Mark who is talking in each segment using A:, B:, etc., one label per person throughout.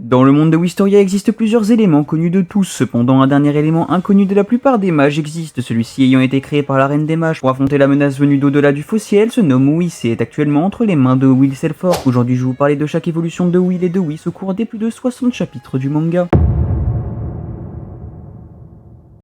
A: Dans le monde de Wisteria existe plusieurs éléments connus de tous, cependant un dernier élément inconnu de la plupart des mages existe, celui-ci ayant été créé par la reine des mages pour affronter la menace venue d'au-delà du faux ciel, se nomme Whis et est actuellement entre les mains de Will Selford. Aujourd'hui je vais vous parler de chaque évolution de Will et de Whis au cours des plus de 60 chapitres du manga.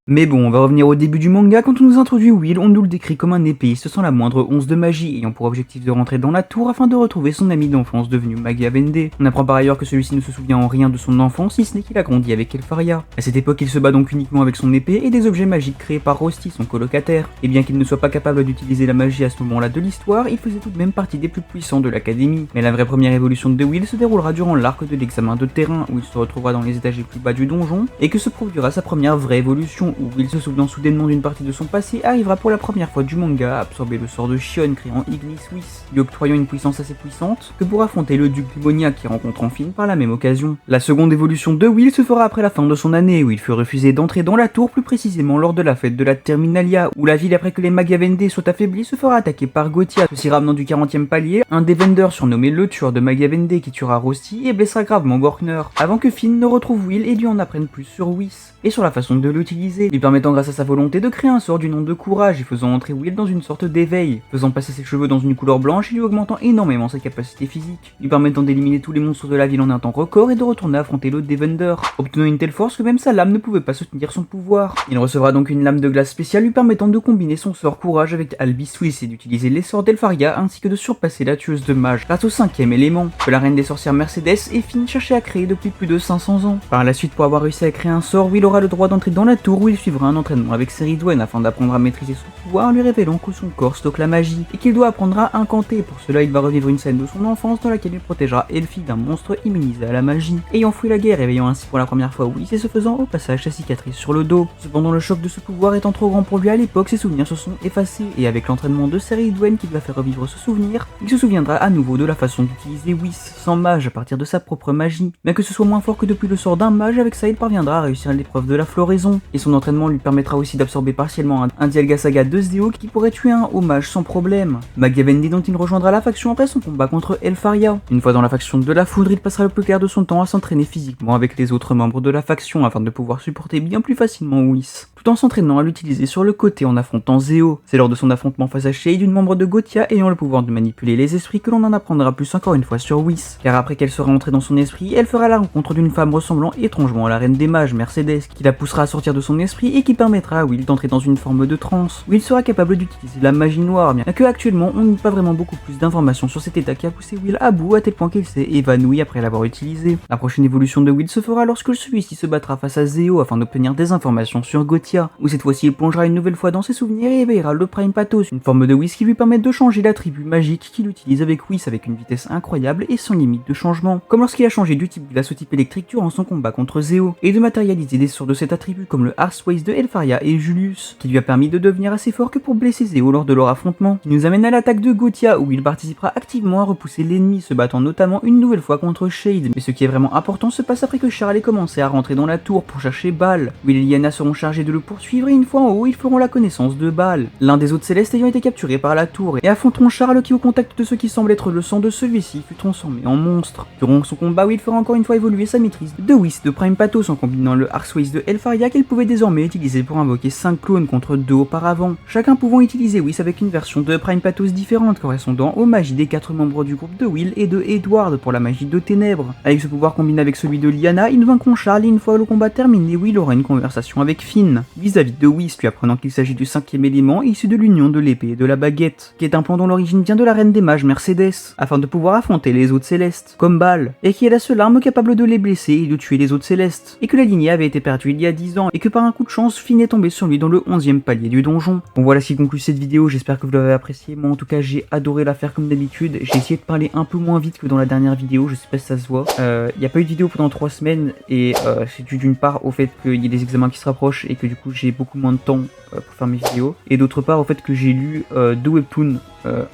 A: Mais bon, on va revenir au début du manga. Quand on nous introduit Will, on nous le décrit comme un épéiste sans la moindre once de magie, ayant pour objectif de rentrer dans la tour afin de retrouver son ami d'enfance devenu Magavende. On apprend par ailleurs que celui-ci ne se souvient en rien de son enfance, si ce n'est qu'il a grandi avec Elfaria. À cette époque, il se bat donc uniquement avec son épée et des objets magiques créés par Rosti, son colocataire. Et bien qu'il ne soit pas capable d'utiliser la magie à ce moment-là de l'histoire, il faisait tout de même partie des plus puissants de l'académie. Mais la vraie première évolution de Will se déroulera durant l'arc de l'examen de terrain, où il se retrouvera dans les étages les plus bas du donjon, et que se produira sa première vraie évolution, où Will se souvenant soudainement d'une partie de son passé, arrivera pour la première fois du manga à absorber le sort de Shion créant Ignis Whis, lui octroyant une puissance assez puissante que pour affronter le duc Limonia qui rencontre Enfin par la même occasion. La seconde évolution de Will se fera après la fin de son année, où il fut refusé d'entrer dans la tour, plus précisément lors de la fête de la Terminalia, où la ville après que les Magavende soient affaiblis se fera attaquer par Gotia, ceci ramenant du 40e palier un des vendeurs surnommé le tueur de Magavende qui tuera Rosti et blessera gravement Gorkner, avant que Finn ne retrouve Will et lui en apprenne plus sur Whis et sur la façon de l'utiliser, lui permettant grâce à sa volonté de créer un sort du nom de courage et faisant entrer Will dans une sorte d'éveil, faisant passer ses cheveux dans une couleur blanche et lui augmentant énormément sa capacité physique, lui permettant d'éliminer tous les monstres de la ville en un temps record et de retourner affronter le Devender, obtenant une telle force que même sa lame ne pouvait pas soutenir son pouvoir. Il recevra donc une lame de glace spéciale lui permettant de combiner son sort courage avec Albi Swiss et d'utiliser les sorts d'Elfaria ainsi que de surpasser la tueuse de mages grâce au 5e élément, que la reine des sorcières Mercedes et Finn cherchaient à créer depuis plus de 500 ans. Par la suite, pour avoir réussi à créer un sort, Will aura le droit d'entrer dans la tour où il suivra un entraînement avec Ceridwen afin d'apprendre à maîtriser son pouvoir, lui révélant que son corps stocke la magie et qu'il doit apprendre à incanter. Pour cela, il va revivre une scène de son enfance dans laquelle il protégera Elfie d'un monstre immunisé à la magie, ayant fui la guerre, réveillant ainsi pour la première fois Whis et se faisant au passage sa cicatrice sur le dos. Cependant, le choc de ce pouvoir étant trop grand pour lui à l'époque, ses souvenirs se sont effacés et avec l'entraînement de Ceridwen qui va faire revivre ce souvenir, il se souviendra à nouveau de la façon d'utiliser Whis sans mage à partir de sa propre magie. Bien que ce soit moins fort que depuis le sort d'un mage, avec ça il parviendra à réussir l'épreuve de la floraison et son entraînement lui permettra aussi d'absorber partiellement un Dialga Saga de Zeo qui pourrait tuer un hommage sans problème. Magavende dont il rejoindra la faction après son combat contre Elfaria. Une fois dans la faction de la foudre, il passera le plus clair de son temps à s'entraîner physiquement avec les autres membres de la faction afin de pouvoir supporter bien plus facilement Whis, tout en s'entraînant à l'utiliser sur le côté en affrontant Zeo. C'est lors de son affrontement face à Shade, une membre de Gotia ayant le pouvoir de manipuler les esprits, que l'on en apprendra plus encore une fois sur Whis, car après qu'elle sera entrée dans son esprit, elle fera la rencontre d'une femme ressemblant étrangement à la reine des mages, Mercedes, qui la poussera à sortir de son esprit et qui permettra à Will d'entrer dans une forme de transe, où il sera capable d'utiliser la magie noire, bien que actuellement on n'ait pas vraiment beaucoup plus d'informations sur cet état qui a poussé Will à bout à tel point qu'il s'est évanoui après l'avoir utilisé. La prochaine évolution de Will se fera lorsque celui-ci se battra face à Zeo afin d'obtenir des informations sur Gotia, où cette fois-ci il plongera une nouvelle fois dans ses souvenirs et éveillera le Prime Pathos, une forme de Whis qui lui permet de changer l'attribut magique qu'il utilise avec Whis avec une vitesse incroyable et sans limite de changement, comme lorsqu'il a changé du type glace au type électrique durant son combat contre Zeo, et de matérialiser des sorts de cet attribut comme le Hearthways de Elfaria et Julius, qui lui a permis de devenir assez fort que pour blesser Zeo lors de leur affrontement. Il nous amène à l'attaque de Gotia où il participera activement à repousser l'ennemi, se battant notamment une nouvelle fois contre Shade, mais ce qui est vraiment important se passe après que Charles ait commencé à rentrer dans la tour pour chercher Baal. Will et Lyanna seront chargés de le poursuivre et une fois en haut, ils feront la connaissance de Baal, l'un des autres célestes ayant été capturé par la tour, et affronteront Charles qui au contact de ce qui semble être le sang de celui-ci fut transformé en monstre. Durant son combat, Will fera encore une fois évoluer sa maîtrise de Whis de Prime Pathos en combinant le Hearthways de Elfaria qu'il pouvait désormais utiliser pour invoquer 5 clones contre 2 auparavant, chacun pouvant utiliser Whis avec une version de Prime Pathos différente correspondant aux magies des 4 membres du groupe de Will et de Edward pour la magie de ténèbres. Avec ce pouvoir combiné avec celui de Lyanna, ils vaincront Charles et une fois le combat terminé, Will aura une conversation avec Finn vis-à-vis de Whis, lui apprenant qu'il s'agit du 5e élément issu de l'union de l'épée et de la baguette, qui est un plan dont l'origine vient de la reine des mages Mercedes, afin de pouvoir affronter les autres célestes, comme Baal, et qui est la seule arme capable de les blesser et de tuer les autres célestes, et que la lignée avait été perdue il y a 10 ans, et que par un coup de chance, Finn est tombé sur lui dans le 11e palier du donjon. Bon voilà ce qui conclut cette vidéo, j'espère que vous l'avez apprécié, moi en tout cas j'ai adoré la faire comme d'habitude, j'ai essayé de parler un peu moins vite que dans la dernière vidéo, je sais pas si ça se voit. Il n'y a pas eu de vidéo pendant 3 semaines, et c'est dû d'une part au fait qu'il y a des examens qui se rapprochent, et que du coup j'ai beaucoup moins de temps pour faire mes vidéos, et d'autre part au fait que j'ai lu 2 webtoons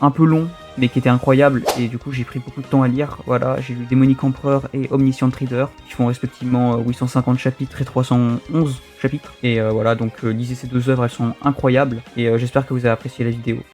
A: un peu longs, mais qui était incroyable, et du coup j'ai pris beaucoup de temps à lire. Voilà, j'ai lu Démonique Empereur et Omniscient Reader, qui font respectivement 850 chapitres et 311 chapitres, et voilà, donc lisez ces 2 œuvres, elles sont incroyables, et j'espère que vous avez apprécié la vidéo.